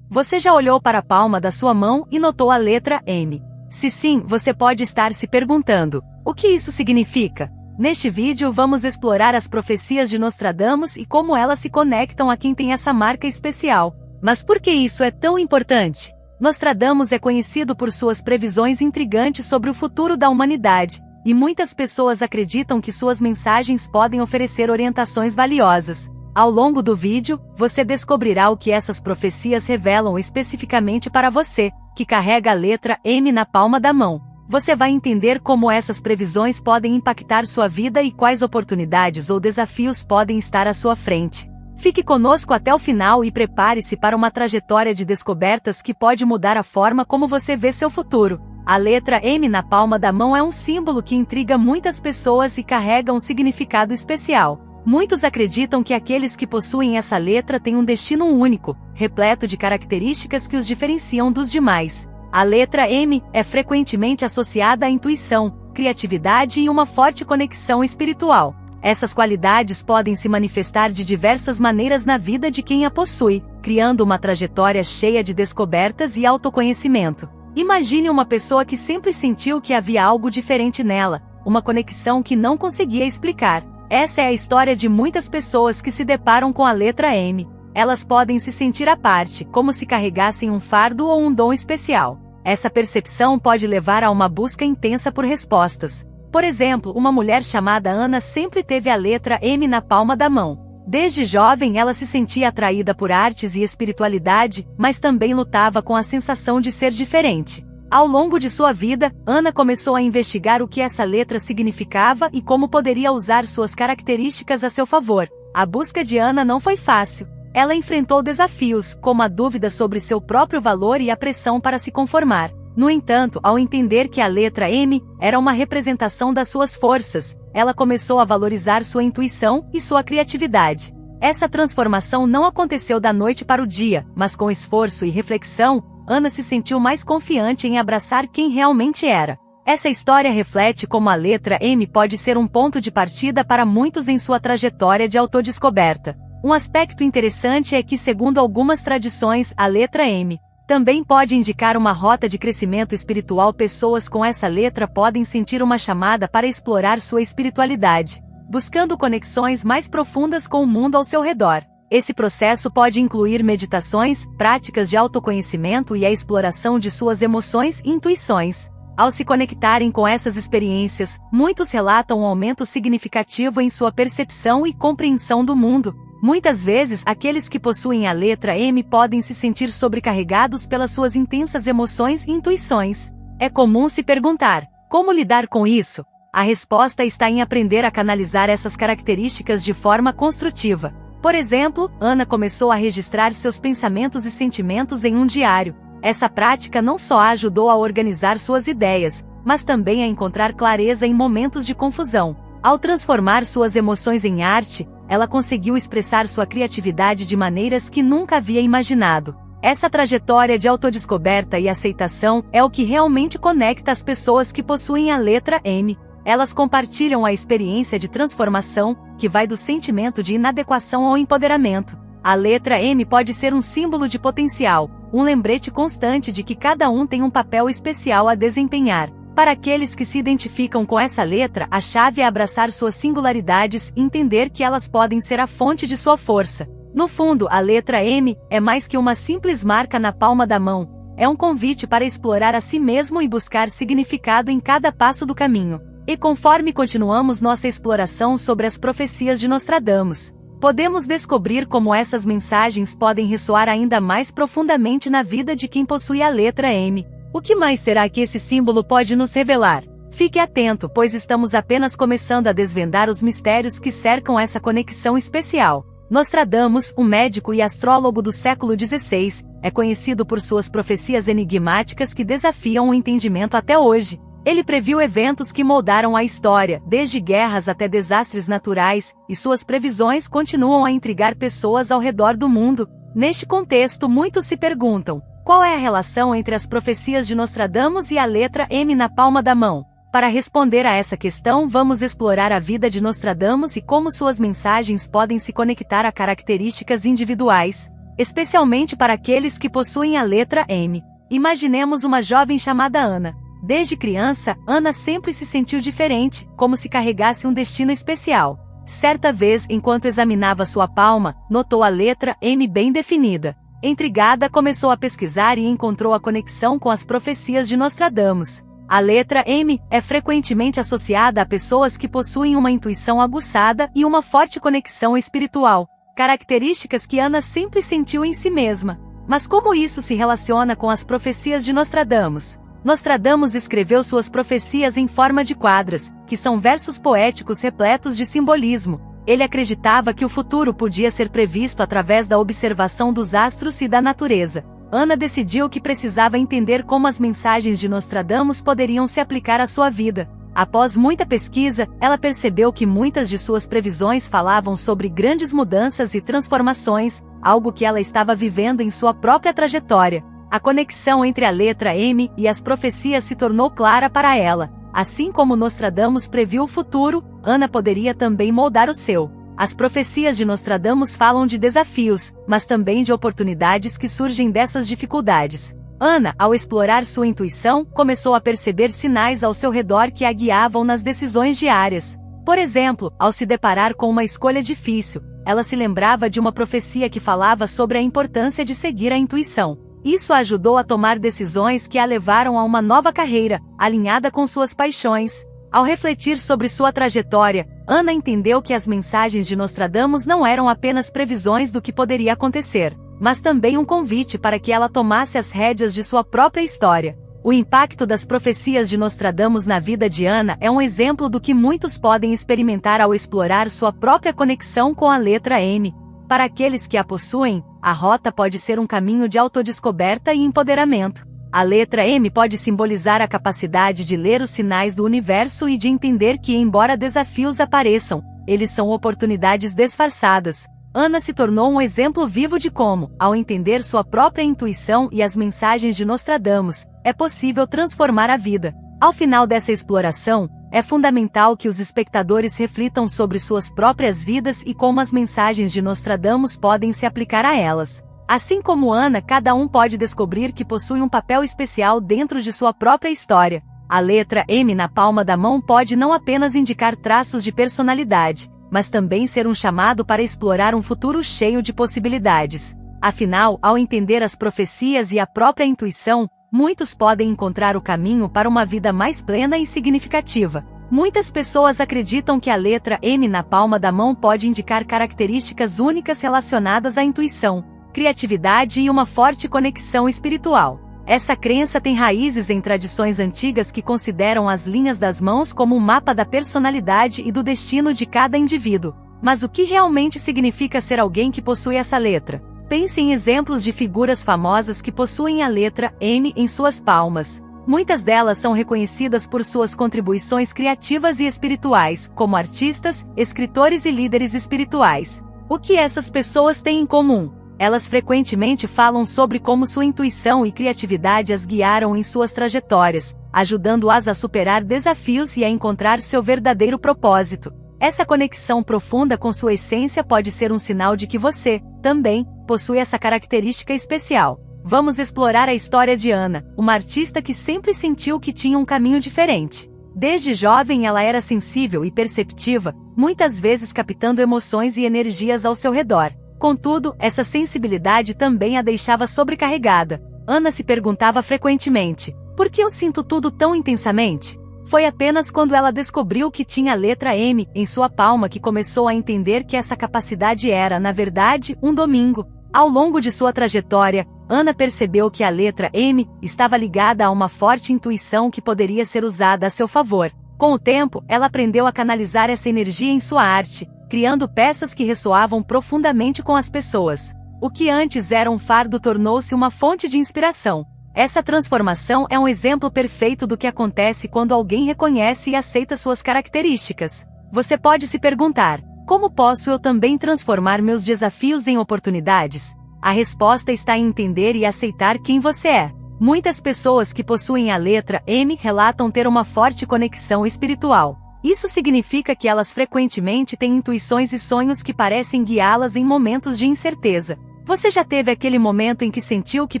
Você já olhou para a palma da sua mão e notou a letra M? Se sim, você pode estar se perguntando: o que isso significa? Neste vídeo vamos explorar as profecias de Nostradamus e como elas se conectam a quem tem essa marca especial. Mas por que isso é tão importante? Nostradamus é conhecido por suas previsões intrigantes sobre o futuro da humanidade, e muitas pessoas acreditam que suas mensagens podem oferecer orientações valiosas. Ao longo do vídeo, você descobrirá o que essas profecias revelam especificamente para você, que carrega a letra M na palma da mão. Você vai entender como essas previsões podem impactar sua vida e quais oportunidades ou desafios podem estar à sua frente. Fique conosco até o final e prepare-se para uma trajetória de descobertas que pode mudar a forma como você vê seu futuro. A letra M na palma da mão é um símbolo que intriga muitas pessoas e carrega um significado especial. Muitos acreditam que aqueles que possuem essa letra têm um destino único, repleto de características que os diferenciam dos demais. A letra M é frequentemente associada à intuição, criatividade e uma forte conexão espiritual. Essas qualidades podem se manifestar de diversas maneiras na vida de quem a possui, criando uma trajetória cheia de descobertas e autoconhecimento. Imagine uma pessoa que sempre sentiu que havia algo diferente nela, uma conexão que não conseguia explicar. Essa é a história de muitas pessoas que se deparam com a letra M. Elas podem se sentir à parte, como se carregassem um fardo ou um dom especial. Essa percepção pode levar a uma busca intensa por respostas. Por exemplo, uma mulher chamada Ana sempre teve a letra M na palma da mão. Desde jovem ela se sentia atraída por artes e espiritualidade, mas também lutava com a sensação de ser diferente. Ao longo de sua vida, Ana começou a investigar o que essa letra significava e como poderia usar suas características a seu favor. A busca de Ana não foi fácil. Ela enfrentou desafios, como a dúvida sobre seu próprio valor e a pressão para se conformar. No entanto, ao entender que a letra M era uma representação das suas forças, ela começou a valorizar sua intuição e sua criatividade. Essa transformação não aconteceu da noite para o dia, mas com esforço e reflexão, Ana se sentiu mais confiante em abraçar quem realmente era. Essa história reflete como a letra M pode ser um ponto de partida para muitos em sua trajetória de autodescoberta. Um aspecto interessante é que, segundo algumas tradições, a letra M também pode indicar uma rota de crescimento espiritual. Pessoas com essa letra podem sentir uma chamada para explorar sua espiritualidade, buscando conexões mais profundas com o mundo ao seu redor. Esse processo pode incluir meditações, práticas de autoconhecimento e a exploração de suas emoções e intuições. Ao se conectarem com essas experiências, muitos relatam um aumento significativo em sua percepção e compreensão do mundo. Muitas vezes, aqueles que possuem a letra M podem se sentir sobrecarregados pelas suas intensas emoções e intuições. É comum se perguntar: como lidar com isso? A resposta está em aprender a canalizar essas características de forma construtiva. Por exemplo, Ana começou a registrar seus pensamentos e sentimentos em um diário. Essa prática não só a ajudou a organizar suas ideias, mas também a encontrar clareza em momentos de confusão. Ao transformar suas emoções em arte, ela conseguiu expressar sua criatividade de maneiras que nunca havia imaginado. Essa trajetória de autodescoberta e aceitação é o que realmente conecta as pessoas que possuem a letra M. Elas compartilham a experiência de transformação, que vai do sentimento de inadequação ao empoderamento. A letra M pode ser um símbolo de potencial, um lembrete constante de que cada um tem um papel especial a desempenhar. Para aqueles que se identificam com essa letra, a chave é abraçar suas singularidades e entender que elas podem ser a fonte de sua força. No fundo, a letra M é mais que uma simples marca na palma da mão. É um convite para explorar a si mesmo e buscar significado em cada passo do caminho. E conforme continuamos nossa exploração sobre as profecias de Nostradamus, podemos descobrir como essas mensagens podem ressoar ainda mais profundamente na vida de quem possui a letra M. O que mais será que esse símbolo pode nos revelar? Fique atento, pois estamos apenas começando a desvendar os mistérios que cercam essa conexão especial. Nostradamus, um médico e astrólogo do século XVI, é conhecido por suas profecias enigmáticas que desafiam o entendimento até hoje. Ele previu eventos que moldaram a história, desde guerras até desastres naturais, e suas previsões continuam a intrigar pessoas ao redor do mundo. Neste contexto, muitos se perguntam: qual é a relação entre as profecias de Nostradamus e a letra M na palma da mão? Para responder a essa questão, vamos explorar a vida de Nostradamus e como suas mensagens podem se conectar a características individuais. especialmente para aqueles que possuem a letra M. Imaginemos uma jovem chamada Ana. Desde criança, Ana sempre se sentiu diferente, como se carregasse um destino especial. Certa vez, enquanto examinava sua palma, notou a letra M bem definida. Intrigada, começou a pesquisar e encontrou a conexão com as profecias de Nostradamus. A letra M é frequentemente associada a pessoas que possuem uma intuição aguçada e uma forte conexão espiritual, características que Ana sempre sentiu em si mesma. Mas como isso se relaciona com as profecias de Nostradamus? Nostradamus escreveu suas profecias em forma de quadras, que são versos poéticos repletos de simbolismo. Ele acreditava que o futuro podia ser previsto através da observação dos astros e da natureza. Ana decidiu que precisava entender como as mensagens de Nostradamus poderiam se aplicar à sua vida. Após muita pesquisa, ela percebeu que muitas de suas previsões falavam sobre grandes mudanças e transformações, algo que ela estava vivendo em sua própria trajetória. A conexão entre a letra M e as profecias se tornou clara para ela. Assim como Nostradamus previu o futuro, Ana poderia também moldar o seu. As profecias de Nostradamus falam de desafios, mas também de oportunidades que surgem dessas dificuldades. Ana, ao explorar sua intuição, começou a perceber sinais ao seu redor que a guiavam nas decisões diárias. Por exemplo, ao se deparar com uma escolha difícil, ela se lembrava de uma profecia que falava sobre a importância de seguir a intuição. Isso a ajudou a tomar decisões que a levaram a uma nova carreira, alinhada com suas paixões. Ao refletir sobre sua trajetória, Ana entendeu que as mensagens de Nostradamus não eram apenas previsões do que poderia acontecer, mas também um convite para que ela tomasse as rédeas de sua própria história. O impacto das profecias de Nostradamus na vida de Ana é um exemplo do que muitos podem experimentar ao explorar sua própria conexão com a letra M. Para aqueles que a possuem, a rota pode ser um caminho de autodescoberta e empoderamento. A letra M pode simbolizar a capacidade de ler os sinais do universo e de entender que, embora desafios apareçam, eles são oportunidades disfarçadas. Ana se tornou um exemplo vivo de como, ao entender sua própria intuição e as mensagens de Nostradamus, é possível transformar a vida. Ao final dessa exploração, é fundamental que os espectadores reflitam sobre suas próprias vidas e como as mensagens de Nostradamus podem se aplicar a elas. Assim como Ana, cada um pode descobrir que possui um papel especial dentro de sua própria história. A letra M na palma da mão pode não apenas indicar traços de personalidade, mas também ser um chamado para explorar um futuro cheio de possibilidades. Afinal, ao entender as profecias e a própria intuição, muitos podem encontrar o caminho para uma vida mais plena e significativa. Muitas pessoas acreditam que a letra M na palma da mão pode indicar características únicas relacionadas à intuição, criatividade e uma forte conexão espiritual. Essa crença tem raízes em tradições antigas que consideram as linhas das mãos como um mapa da personalidade e do destino de cada indivíduo. Mas o que realmente significa ser alguém que possui essa letra? Pense em exemplos de figuras famosas que possuem a letra M em suas palmas. Muitas delas são reconhecidas por suas contribuições criativas e espirituais, como artistas, escritores e líderes espirituais. O que essas pessoas têm em comum? Elas frequentemente falam sobre como sua intuição e criatividade as guiaram em suas trajetórias, ajudando-as a superar desafios e a encontrar seu verdadeiro propósito. Essa conexão profunda com sua essência pode ser um sinal de que você, também, possui essa característica especial. Vamos explorar a história de Ana, uma artista que sempre sentiu que tinha um caminho diferente. Desde jovem ela era sensível e perceptiva, muitas vezes captando emoções e energias ao seu redor. Contudo, essa sensibilidade também a deixava sobrecarregada. Ana se perguntava frequentemente: por que eu sinto tudo tão intensamente? Foi apenas quando ela descobriu que tinha a letra M em sua palma que começou a entender que essa capacidade era, na verdade, um domínio. Ao longo de sua trajetória, Ana percebeu que a letra M estava ligada a uma forte intuição que poderia ser usada a seu favor. Com o tempo, ela aprendeu a canalizar essa energia em sua arte, criando peças que ressoavam profundamente com as pessoas. O que antes era um fardo tornou-se uma fonte de inspiração. Essa transformação é um exemplo perfeito do que acontece quando alguém reconhece e aceita suas características. Você pode se perguntar: como posso eu também transformar meus desafios em oportunidades? A resposta está em entender e aceitar quem você é. Muitas pessoas que possuem a letra M relatam ter uma forte conexão espiritual. Isso significa que elas frequentemente têm intuições e sonhos que parecem guiá-las em momentos de incerteza. Você já teve aquele momento em que sentiu que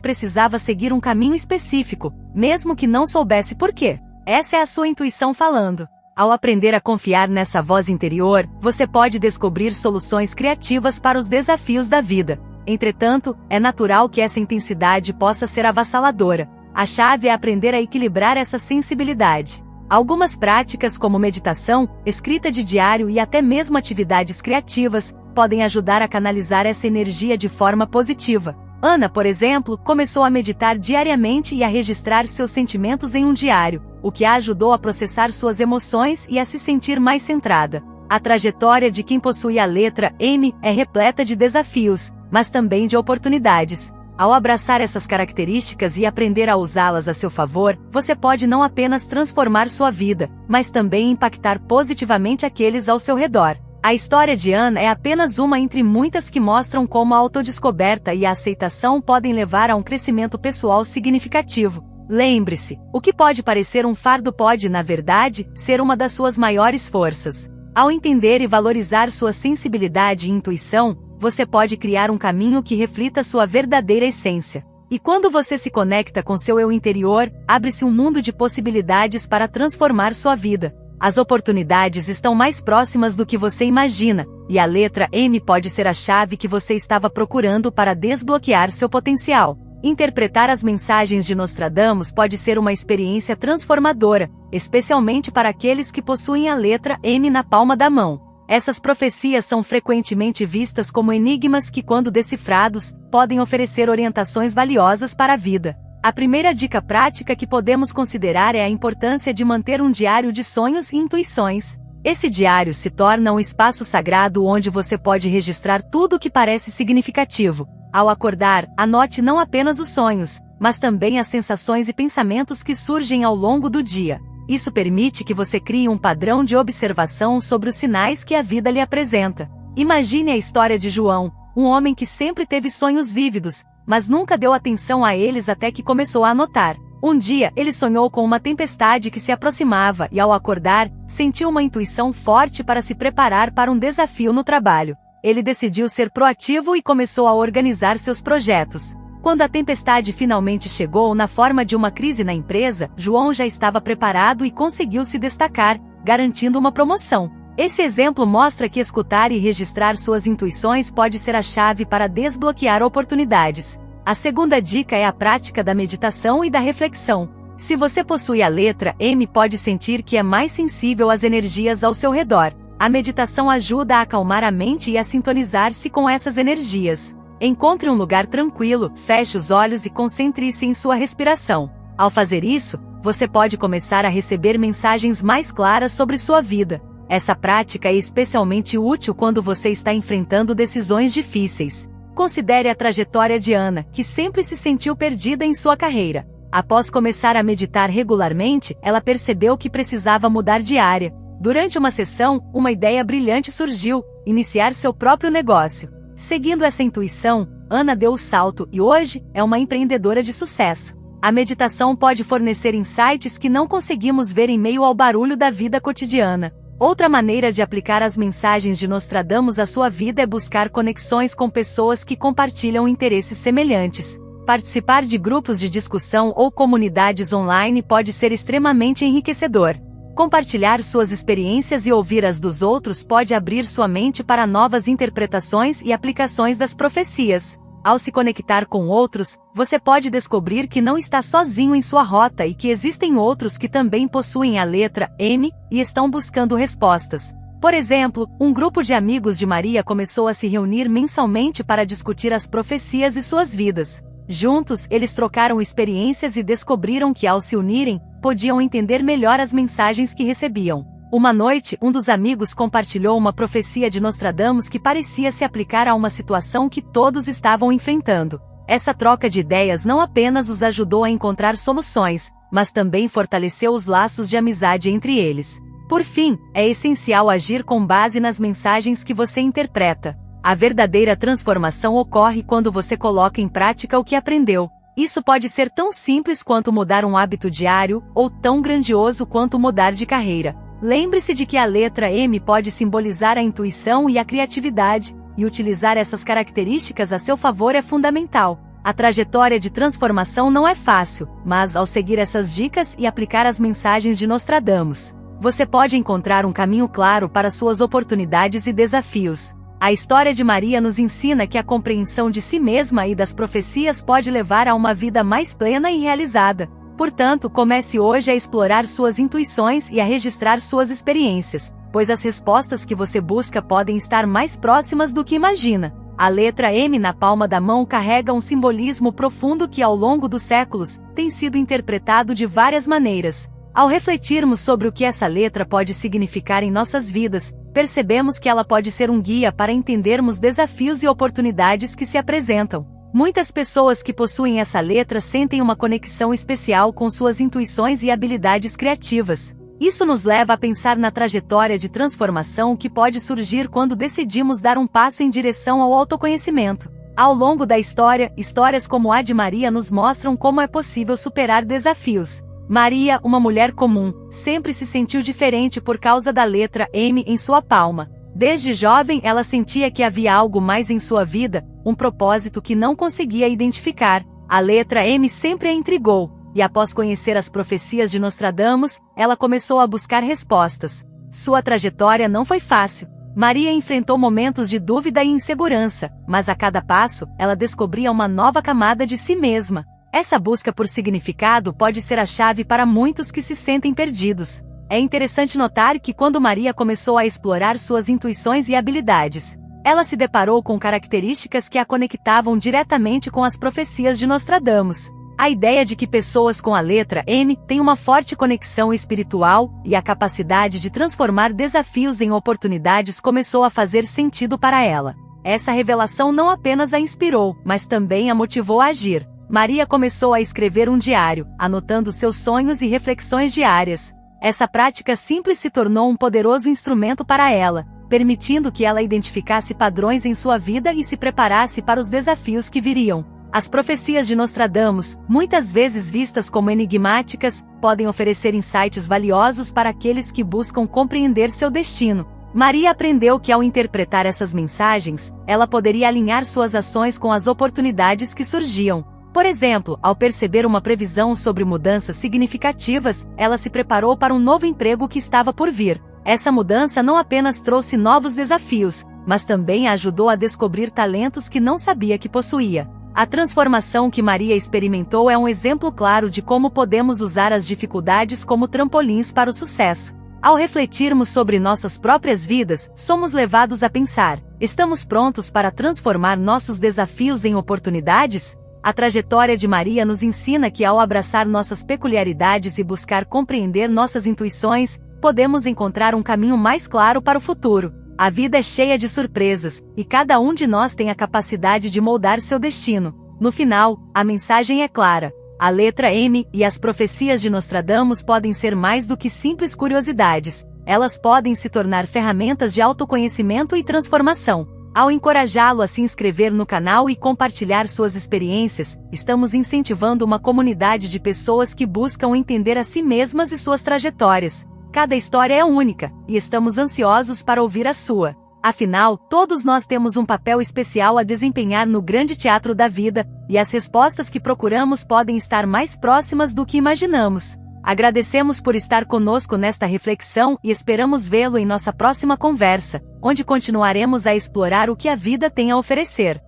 precisava seguir um caminho específico, mesmo que não soubesse por quê? Essa é a sua intuição falando. Ao aprender a confiar nessa voz interior, você pode descobrir soluções criativas para os desafios da vida. Entretanto, é natural que essa intensidade possa ser avassaladora. A chave é aprender a equilibrar essa sensibilidade. Algumas práticas como meditação, escrita de diário e até mesmo atividades criativas, podem ajudar a canalizar essa energia de forma positiva. Ana, por exemplo, começou a meditar diariamente e a registrar seus sentimentos em um diário, o que a ajudou a processar suas emoções e a se sentir mais centrada. A trajetória de quem possui a letra M é repleta de desafios, mas também de oportunidades. Ao abraçar essas características e aprender a usá-las a seu favor, você pode não apenas transformar sua vida, mas também impactar positivamente aqueles ao seu redor. A história de Ana é apenas uma entre muitas que mostram como a autodescoberta e a aceitação podem levar a um crescimento pessoal significativo. Lembre-se, o que pode parecer um fardo pode, na verdade, ser uma das suas maiores forças. Ao entender e valorizar sua sensibilidade e intuição, você pode criar um caminho que reflita sua verdadeira essência. E quando você se conecta com seu eu interior, abre-se um mundo de possibilidades para transformar sua vida. As oportunidades estão mais próximas do que você imagina, e a letra M pode ser a chave que você estava procurando para desbloquear seu potencial. Interpretar as mensagens de Nostradamus pode ser uma experiência transformadora, especialmente para aqueles que possuem a letra M na palma da mão. Essas profecias são frequentemente vistas como enigmas que, quando decifrados, podem oferecer orientações valiosas para a vida. A primeira dica prática que podemos considerar é a importância de manter um diário de sonhos e intuições. Esse diário se torna um espaço sagrado onde você pode registrar tudo o que parece significativo. Ao acordar, anote não apenas os sonhos, mas também as sensações e pensamentos que surgem ao longo do dia. Isso permite que você crie um padrão de observação sobre os sinais que a vida lhe apresenta. Imagine a história de João, um homem que sempre teve sonhos vívidos, mas nunca deu atenção a eles até que começou a anotar. Um dia, ele sonhou com uma tempestade que se aproximava e, ao acordar, sentiu uma intuição forte para se preparar para um desafio no trabalho. Ele decidiu ser proativo e começou a organizar seus projetos. Quando a tempestade finalmente chegou na forma de uma crise na empresa, João já estava preparado e conseguiu se destacar, garantindo uma promoção. Esse exemplo mostra que escutar e registrar suas intuições pode ser a chave para desbloquear oportunidades. A segunda dica é a prática da meditação e da reflexão. Se você possui a letra M, pode sentir que é mais sensível às energias ao seu redor. A meditação ajuda a acalmar a mente e a sintonizar-se com essas energias. Encontre um lugar tranquilo, feche os olhos e concentre-se em sua respiração. Ao fazer isso, você pode começar a receber mensagens mais claras sobre sua vida. Essa prática é especialmente útil quando você está enfrentando decisões difíceis. Considere a trajetória de Ana, que sempre se sentiu perdida em sua carreira. Após começar a meditar regularmente, ela percebeu que precisava mudar de área. Durante uma sessão, uma ideia brilhante surgiu: iniciar seu próprio negócio. Seguindo essa intuição, Ana deu o salto e hoje é uma empreendedora de sucesso. A meditação pode fornecer insights que não conseguimos ver em meio ao barulho da vida cotidiana. Outra maneira de aplicar as mensagens de Nostradamus à sua vida é buscar conexões com pessoas que compartilham interesses semelhantes. Participar de grupos de discussão ou comunidades online pode ser extremamente enriquecedor. Compartilhar suas experiências e ouvir as dos outros pode abrir sua mente para novas interpretações e aplicações das profecias. Ao se conectar com outros, você pode descobrir que não está sozinho em sua rota e que existem outros que também possuem a letra M e estão buscando respostas. Por exemplo, um grupo de amigos de Maria começou a se reunir mensalmente para discutir as profecias e suas vidas. Juntos, eles trocaram experiências e descobriram que, ao se unirem, podiam entender melhor as mensagens que recebiam. Uma noite, um dos amigos compartilhou uma profecia de Nostradamus que parecia se aplicar a uma situação que todos estavam enfrentando. Essa troca de ideias não apenas os ajudou a encontrar soluções, mas também fortaleceu os laços de amizade entre eles. Por fim, é essencial agir com base nas mensagens que você interpreta. A verdadeira transformação ocorre quando você coloca em prática o que aprendeu. Isso pode ser tão simples quanto mudar um hábito diário, ou tão grandioso quanto mudar de carreira. Lembre-se de que a letra M pode simbolizar a intuição e a criatividade, e utilizar essas características a seu favor é fundamental. A trajetória de transformação não é fácil, mas ao seguir essas dicas e aplicar as mensagens de Nostradamus, você pode encontrar um caminho claro para suas oportunidades e desafios. A história de Maria nos ensina que a compreensão de si mesma e das profecias pode levar a uma vida mais plena e realizada. Portanto, comece hoje a explorar suas intuições e a registrar suas experiências, pois as respostas que você busca podem estar mais próximas do que imagina. A letra M na palma da mão carrega um simbolismo profundo que ao longo dos séculos tem sido interpretado de várias maneiras. Ao refletirmos sobre o que essa letra pode significar em nossas vidas, percebemos que ela pode ser um guia para entendermos desafios e oportunidades que se apresentam. Muitas pessoas que possuem essa letra sentem uma conexão especial com suas intuições e habilidades criativas. Isso nos leva a pensar na trajetória de transformação que pode surgir quando decidimos dar um passo em direção ao autoconhecimento. Ao longo da história, histórias como a de Maria nos mostram como é possível superar desafios. Maria, uma mulher comum, sempre se sentiu diferente por causa da letra M em sua palma. Desde jovem ela sentia que havia algo mais em sua vida, um propósito que não conseguia identificar. A letra M sempre a intrigou, e após conhecer as profecias de Nostradamus, ela começou a buscar respostas. Sua trajetória não foi fácil. Maria enfrentou momentos de dúvida e insegurança, mas a cada passo, ela descobria uma nova camada de si mesma. Essa busca por significado pode ser a chave para muitos que se sentem perdidos. É interessante notar que quando Maria começou a explorar suas intuições e habilidades, ela se deparou com características que a conectavam diretamente com as profecias de Nostradamus. A ideia de que pessoas com a letra M têm uma forte conexão espiritual e a capacidade de transformar desafios em oportunidades começou a fazer sentido para ela. Essa revelação não apenas a inspirou, mas também a motivou a agir. Maria começou a escrever um diário, anotando seus sonhos e reflexões diárias. Essa prática simples se tornou um poderoso instrumento para ela, permitindo que ela identificasse padrões em sua vida e se preparasse para os desafios que viriam. As profecias de Nostradamus, muitas vezes vistas como enigmáticas, podem oferecer insights valiosos para aqueles que buscam compreender seu destino. Maria aprendeu que ao interpretar essas mensagens, ela poderia alinhar suas ações com as oportunidades que surgiam. Por exemplo, ao perceber uma previsão sobre mudanças significativas, ela se preparou para um novo emprego que estava por vir. Essa mudança não apenas trouxe novos desafios, mas também a ajudou a descobrir talentos que não sabia que possuía. A transformação que Maria experimentou é um exemplo claro de como podemos usar as dificuldades como trampolins para o sucesso. Ao refletirmos sobre nossas próprias vidas, somos levados a pensar: estamos prontos para transformar nossos desafios em oportunidades? A trajetória de Maria nos ensina que ao abraçar nossas peculiaridades e buscar compreender nossas intuições, podemos encontrar um caminho mais claro para o futuro. A vida é cheia de surpresas, e cada um de nós tem a capacidade de moldar seu destino. No final, a mensagem é clara. A letra M e as profecias de Nostradamus podem ser mais do que simples curiosidades. Elas podem se tornar ferramentas de autoconhecimento e transformação. Ao encorajá-lo a se inscrever no canal e compartilhar suas experiências, estamos incentivando uma comunidade de pessoas que buscam entender a si mesmas e suas trajetórias. Cada história é única, e estamos ansiosos para ouvir a sua. Afinal, todos nós temos um papel especial a desempenhar no grande teatro da vida, e as respostas que procuramos podem estar mais próximas do que imaginamos. Agradecemos por estar conosco nesta reflexão e esperamos vê-lo em nossa próxima conversa, onde continuaremos a explorar o que a vida tem a oferecer.